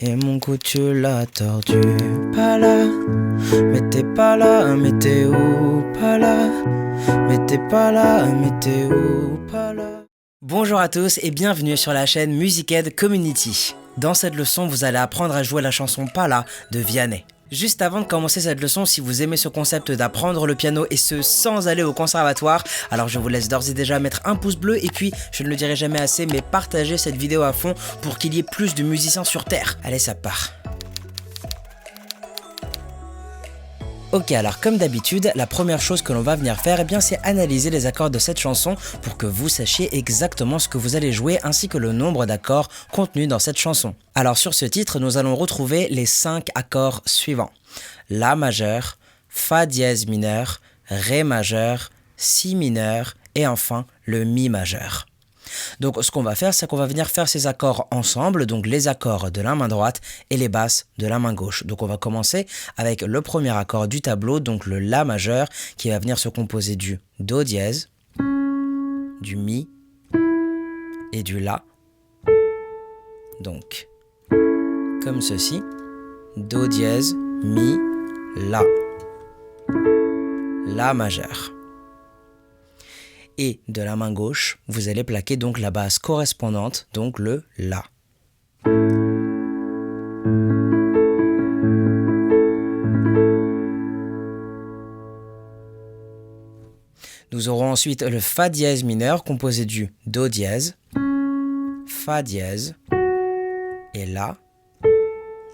Et mon cou tu l'as tordu, pas là. Mais t'es pas là, mais t'es où, pas là. Mais t'es pas là, mais t'es où, pas là. Bonjour à tous et bienvenue sur la chaîne Musicaid Community. Dans cette leçon, vous allez apprendre à jouer la chanson Pas là de Vianney. Juste avant de commencer cette leçon, si vous aimez ce concept d'apprendre le piano et ce sans aller au conservatoire, alors je vous laisse d'ores et déjà mettre un pouce bleu et puis, je ne le dirai jamais assez, mais partagez cette vidéo à fond pour qu'il y ait plus de musiciens sur Terre. Allez, ça part. Ok, alors comme d'habitude, la première chose que l'on va venir faire, c'est analyser les accords de cette chanson pour que vous sachiez exactement ce que vous allez jouer ainsi que le nombre d'accords contenus dans cette chanson. Alors sur ce titre, nous allons retrouver les 5 accords suivants. La majeur, Fa dièse mineur, Ré majeur, Si mineur et enfin le Mi majeur. Donc ce qu'on va faire, c'est qu'on va venir faire ces accords ensemble, donc les accords de la main droite et les basses de la main gauche. Donc on va commencer avec le premier accord du tableau, donc le La majeur, qui va venir se composer du Do dièse, du Mi et du La. Donc comme ceci, Do dièse, Mi, La majeur. Et de la main gauche, vous allez plaquer donc la basse correspondante, donc le La. Nous aurons ensuite le Fa dièse mineur composé du Do dièse, Fa dièse et La.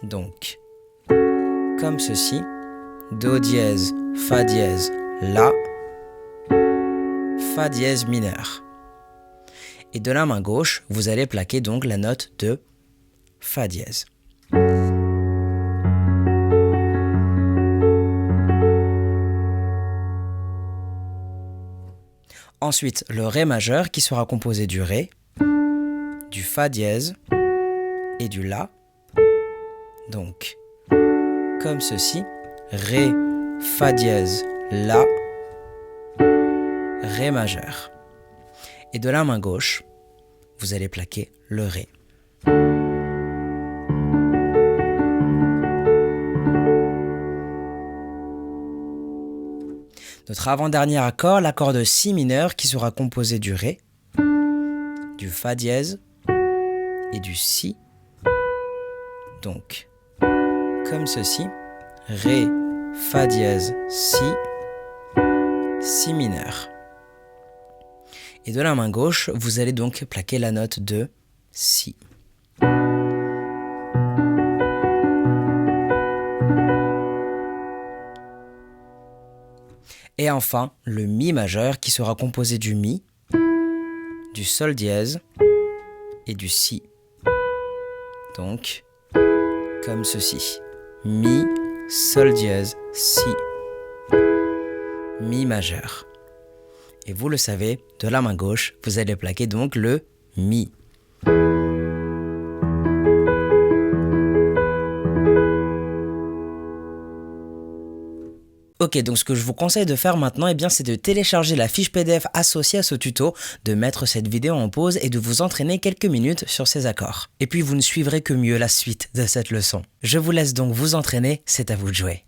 Donc, comme ceci, Do dièse, Fa dièse, La, Fa dièse mineur. Et de la main gauche, vous allez plaquer donc la note de Fa dièse. Ensuite, le Ré majeur qui sera composé du Ré, du Fa dièse et du La. Donc, comme ceci, Ré, Fa dièse, La, Ré majeur. Et de la main gauche, vous allez plaquer le Ré. Notre avant-dernier accord, l'accord de Si mineur qui sera composé du Ré, du Fa dièse et du Si. Donc, comme ceci, Ré, Fa dièse, Si, Si mineur. Et de la main gauche, vous allez donc plaquer la note de Si. Et enfin, le Mi majeur qui sera composé du Mi, du Sol dièse et du Si. Donc, comme ceci. Mi, Sol dièse, Si, Mi majeur. Et vous le savez, de la main gauche, vous allez plaquer donc le Mi. Ok, donc ce que je vous conseille de faire maintenant, c'est de télécharger la fiche PDF associée à ce tuto, de mettre cette vidéo en pause et de vous entraîner quelques minutes sur ces accords. Et puis vous ne suivrez que mieux la suite de cette leçon. Je vous laisse donc vous entraîner, c'est à vous de jouer.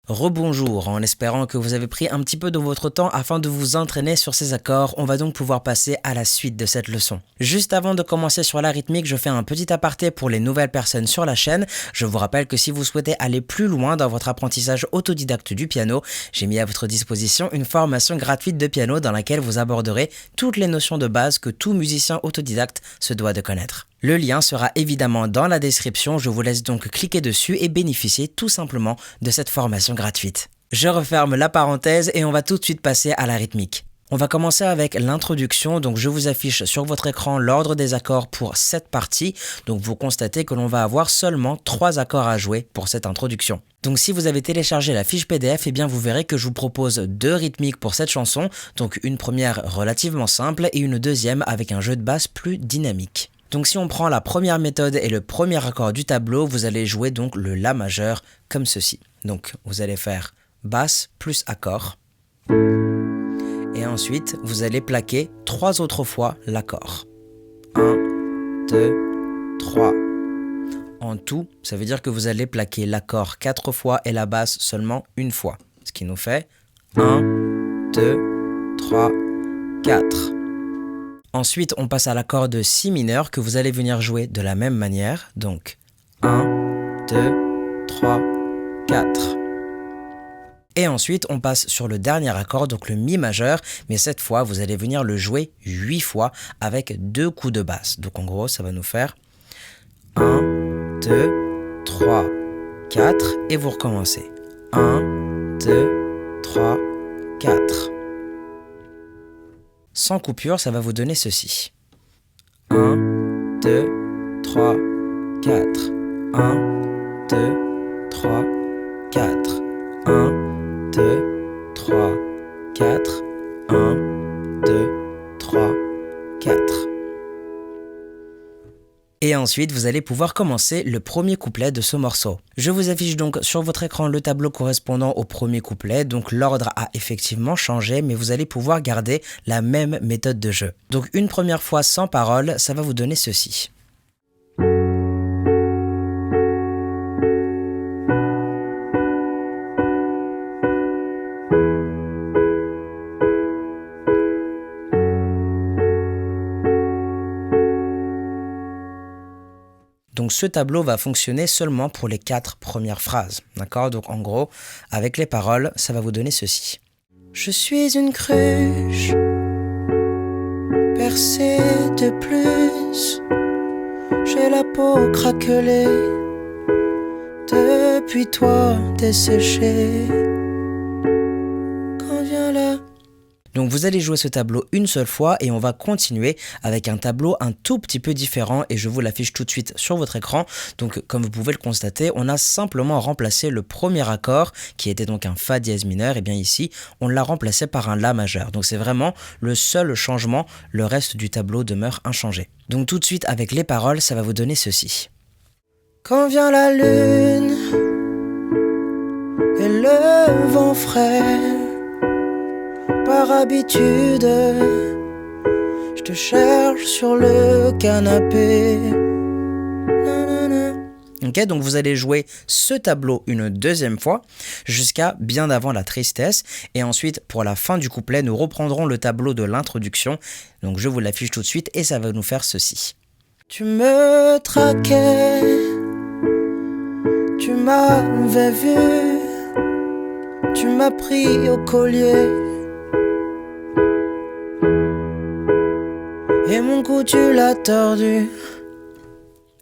Rebonjour, en espérant que vous avez pris un petit peu de votre temps afin de vous entraîner sur ces accords, on va donc pouvoir passer à la suite de cette leçon. Juste avant de commencer sur la rythmique, je fais un petit aparté pour les nouvelles personnes sur la chaîne. Je vous rappelle que si vous souhaitez aller plus loin dans votre apprentissage autodidacte du piano, j'ai mis à votre disposition une formation gratuite de piano dans laquelle vous aborderez toutes les notions de base que tout musicien autodidacte se doit de connaître. Le lien sera évidemment dans la description, je vous laisse donc cliquer dessus et bénéficier tout simplement de cette formation gratuite. Je referme la parenthèse et on va tout de suite passer à la rythmique. On va commencer avec l'introduction, donc je vous affiche sur votre écran l'ordre des accords pour cette partie, donc vous constatez que l'on va avoir seulement 3 accords à jouer pour cette introduction. Donc si vous avez téléchargé la fiche PDF, vous verrez que je vous propose 2 rythmiques pour cette chanson, donc une première relativement simple et une deuxième avec un jeu de basse plus dynamique. Donc si on prend la première méthode et le premier accord du tableau, vous allez jouer donc le La majeur comme ceci. Donc vous allez faire basse plus accord. Et ensuite, vous allez plaquer 3 autres fois l'accord. 1, 2, 3. En tout, ça veut dire que vous allez plaquer l'accord 4 fois et la basse seulement une fois. Ce qui nous fait 1, 2, 3, 4. Ensuite, on passe à l'accord de si mineur que vous allez venir jouer de la même manière. Donc 1, 2, 3, 4. Et ensuite, on passe sur le dernier accord, donc le mi majeur, mais cette fois, vous allez venir le jouer 8 fois avec 2 coups de basse. Donc en gros, ça va nous faire 1, 2, 3, 4 et vous recommencez. 1, 2, 3, 4. Sans coupure, ça va vous donner ceci. 1, 2, 3, 4. 1, 2, 3, 4. 1, 2, 3, 4. 1, 2, 3, 4. Et ensuite, vous allez pouvoir commencer le premier couplet de ce morceau. Je vous affiche donc sur votre écran le tableau correspondant au premier couplet. Donc l'ordre a effectivement changé, mais vous allez pouvoir garder la même méthode de jeu. Donc une première fois sans parole, ça va vous donner ceci. Donc ce tableau va fonctionner seulement pour les 4 premières phrases, d'accord? Donc en gros, avec les paroles, ça va vous donner ceci. Je suis une cruche, percée de plus, j'ai la peau craquelée, depuis toi desséchée, quand vient là. Donc vous allez jouer ce tableau une seule fois et on va continuer avec un tableau un tout petit peu différent et je vous l'affiche tout de suite sur votre écran. Donc comme vous pouvez le constater, on a simplement remplacé le premier accord qui était donc un Fa dièse mineur, et bien ici on l'a remplacé par un La majeur. Donc c'est vraiment le seul changement, le reste du tableau demeure inchangé. Donc tout de suite avec les paroles, ça va vous donner ceci. Quand vient la lune et le vent frais, par habitude, je te cherche sur le canapé. Ok, donc vous allez jouer ce tableau une deuxième fois jusqu'à bien avant la tristesse. Et ensuite, pour la fin du couplet, nous reprendrons le tableau de l'introduction. Donc je vous l'affiche tout de suite et ça va nous faire ceci. Tu me traquais, tu m'avais vu, tu m'as pris au collier. Et mon cou tu l'as tordu.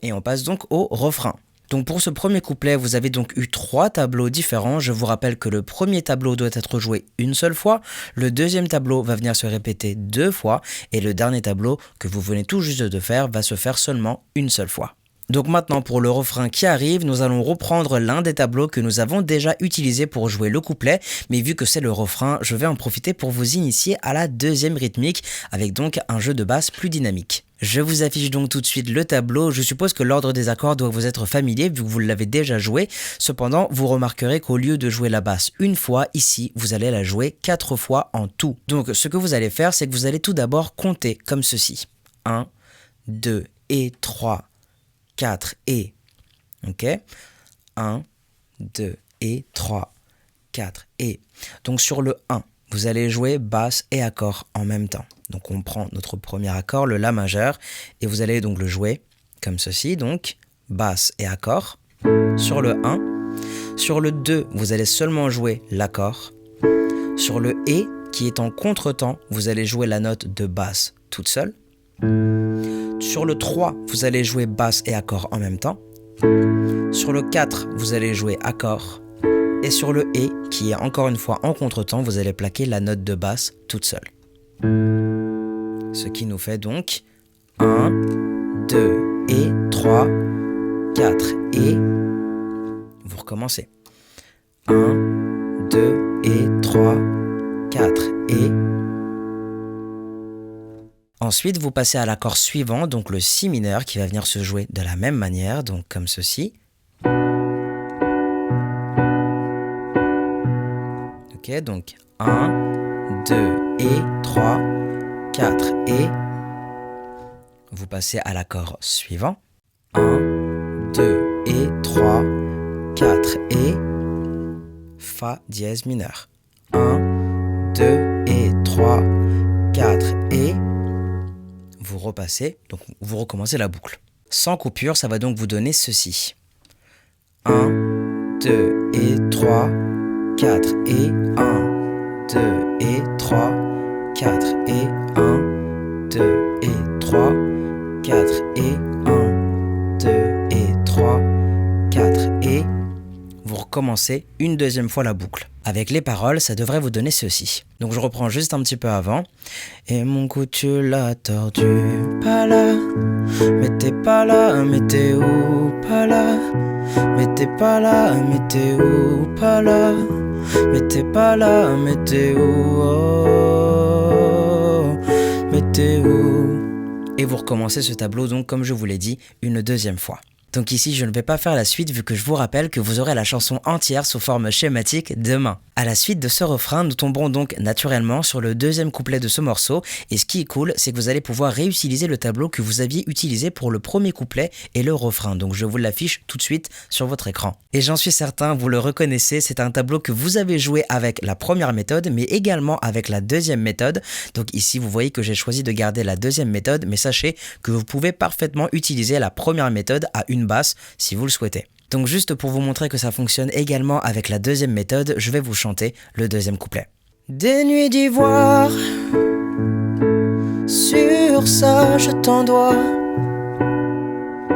Et on passe donc au refrain. Donc pour ce premier couplet, vous avez donc eu 3 tableaux différents. Je vous rappelle que le premier tableau doit être joué une seule fois. Le deuxième tableau va venir se répéter 2 fois. Et le dernier tableau que vous venez tout juste de faire va se faire seulement une seule fois. Donc maintenant pour le refrain qui arrive, nous allons reprendre l'un des tableaux que nous avons déjà utilisé pour jouer le couplet, mais vu que c'est le refrain, je vais en profiter pour vous initier à la deuxième rythmique, avec donc un jeu de basse plus dynamique. Je vous affiche donc tout de suite le tableau, je suppose que l'ordre des accords doit vous être familier vu que vous l'avez déjà joué, cependant vous remarquerez qu'au lieu de jouer la basse une fois, ici vous allez la jouer 4 fois en tout. Donc ce que vous allez faire, c'est que vous allez tout d'abord compter comme ceci. 1, 2 et 3. 4 et, ok, 1, 2 et 3, 4 et. Donc sur le 1, vous allez jouer basse et accord en même temps. Donc on prend notre premier accord, le La majeur, et vous allez donc le jouer comme ceci, donc basse et accord sur le 1. Sur le 2, vous allez seulement jouer l'accord. Sur le et, qui est en contretemps, vous allez jouer la note de basse toute seule. Sur le 3, vous allez jouer basse et accord en même temps. Sur le 4, vous allez jouer accord. Et sur le et, qui est encore une fois en contretemps, vous allez plaquer la note de basse toute seule. Ce qui nous fait donc 1, 2 et 3, 4 et. Vous recommencez. 1, 2 et 3, 4 et. Ensuite, vous passez à l'accord suivant, donc le Si mineur, qui va venir se jouer de la même manière, donc comme ceci. Ok, donc 1, 2 et 3, 4 et. Vous passez à l'accord suivant. 1, 2 et 3, 4 et Fa dièse mineur. 1, 2 et 3, 4 et vous repassez, donc vous recommencez la boucle. Sans coupure, ça va donc vous donner ceci. 1, 2 et 3, 4 et 1, 2 et 3, 4 et 1, 2 et 3, 4 et 1, 2 et 3, 4 et vous recommencez une deuxième fois la boucle. Avec les paroles, ça devrait vous donner ceci. Donc je reprends juste un petit peu avant. Et mon cou tu l'as tordu, pas là. Mais t'es pas là, mais t'es où, pas là. Mais t'es pas là, mais t'es où, pas là. Mais t'es pas là, mais t'es où, oh, mais t'es où. Et vous recommencez ce tableau donc comme je vous l'ai dit une deuxième fois. Donc ici, je ne vais pas faire la suite vu que je vous rappelle que vous aurez la chanson entière sous forme schématique demain. À la suite de ce refrain, nous tomberons donc naturellement sur le deuxième couplet de ce morceau et ce qui est cool, c'est que vous allez pouvoir réutiliser le tableau que vous aviez utilisé pour le premier couplet et le refrain. Donc je vous l'affiche tout de suite sur votre écran. Et j'en suis certain, vous le reconnaissez, c'est un tableau que vous avez joué avec la première méthode mais également avec la deuxième méthode. Donc ici, vous voyez que j'ai choisi de garder la deuxième méthode mais sachez que vous pouvez parfaitement utiliser la première méthode à une basse si vous le souhaitez. Donc juste pour vous montrer que ça fonctionne également avec la deuxième méthode, je vais vous chanter le deuxième couplet. Des nuits d'ivoire, sur ça je t'en dois.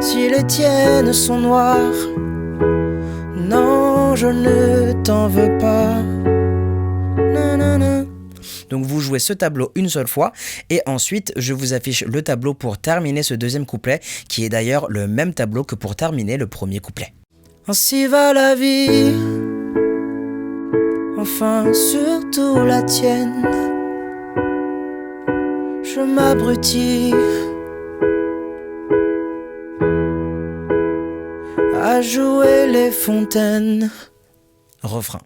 Si les tiennes sont noires, non je ne t'en veux pas. Nanana. Donc vous jouez ce tableau une seule fois et ensuite je vous affiche le tableau pour terminer ce deuxième couplet qui est d'ailleurs le même tableau que pour terminer le premier couplet. Ainsi va la vie, enfin surtout la tienne. Je m'abrutis à jouer les fontaines. Refrain.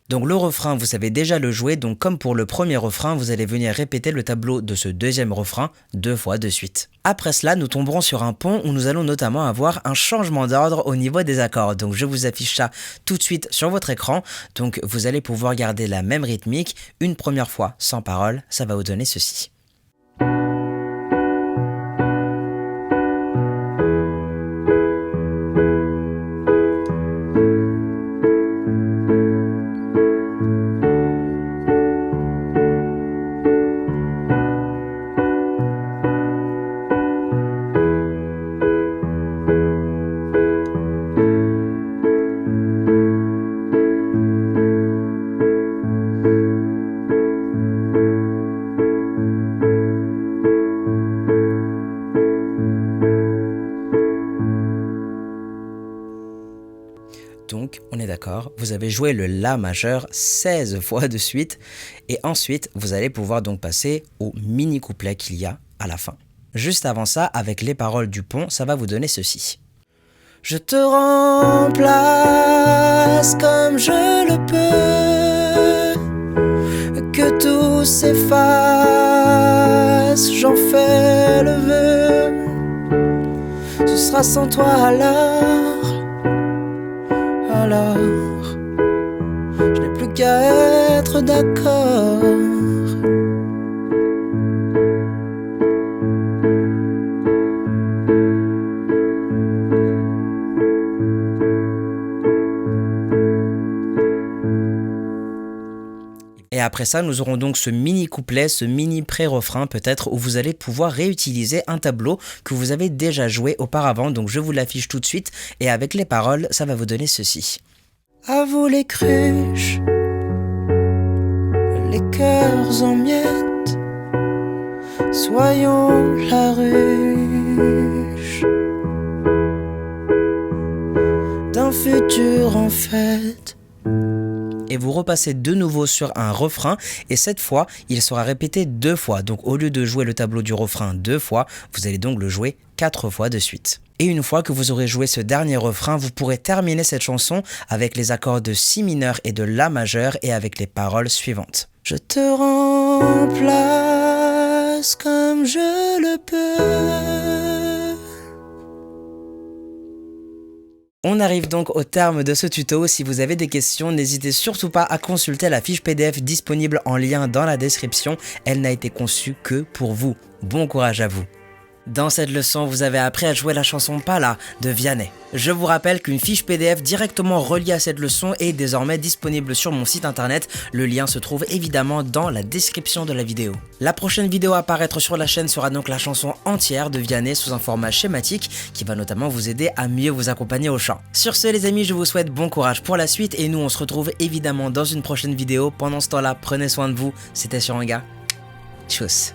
Donc le refrain, vous savez déjà le jouer, donc comme pour le premier refrain, vous allez venir répéter le tableau de ce deuxième refrain 2 fois de suite. Après cela, nous tomberons sur un pont où nous allons notamment avoir un changement d'ordre au niveau des accords. Donc je vous affiche ça tout de suite sur votre écran. Donc vous allez pouvoir garder la même rythmique une première fois sans parole, ça va vous donner ceci. Donc, on est d'accord, vous avez joué le La majeur 16 fois de suite et ensuite, vous allez pouvoir donc passer au mini couplet qu'il y a à la fin. Juste avant ça, avec les paroles du pont, ça va vous donner ceci. Je te remplace comme je le peux, que tout s'efface, j'en fais le vœu. Ce sera sans toi alors, je n'ai plus qu'à être d'accord. Et après ça, nous aurons donc ce mini couplet, ce mini pré-refrain peut-être où vous allez pouvoir réutiliser un tableau que vous avez déjà joué auparavant. Donc je vous l'affiche tout de suite et avec les paroles, ça va vous donner ceci. À vous les cruches, les cœurs en miettes, soyons la ruche d'un futur en fête. Et vous repassez de nouveau sur un refrain et cette fois il sera répété 2 fois. Donc au lieu de jouer le tableau du refrain 2 fois, vous allez donc le jouer 4 fois de suite. Et une fois que vous aurez joué ce dernier refrain, vous pourrez terminer cette chanson avec les accords de Si mineur et de La majeur et avec les paroles suivantes. Je te remplace comme je le peux. On arrive donc au terme de ce tuto. Si vous avez des questions, n'hésitez surtout pas à consulter la fiche PDF disponible en lien dans la description. Elle n'a été conçue que pour vous. Bon courage à vous. Dans cette leçon, vous avez appris à jouer la chanson Pala de Vianney. Je vous rappelle qu'une fiche PDF directement reliée à cette leçon est désormais disponible sur mon site internet. Le lien se trouve évidemment dans la description de la vidéo. La prochaine vidéo à apparaître sur la chaîne sera donc la chanson entière de Vianney sous un format schématique qui va notamment vous aider à mieux vous accompagner au chant. Sur ce les amis, je vous souhaite bon courage pour la suite et nous on se retrouve évidemment dans une prochaine vidéo. Pendant ce temps-là, prenez soin de vous. C'était Suranga. Tchuss.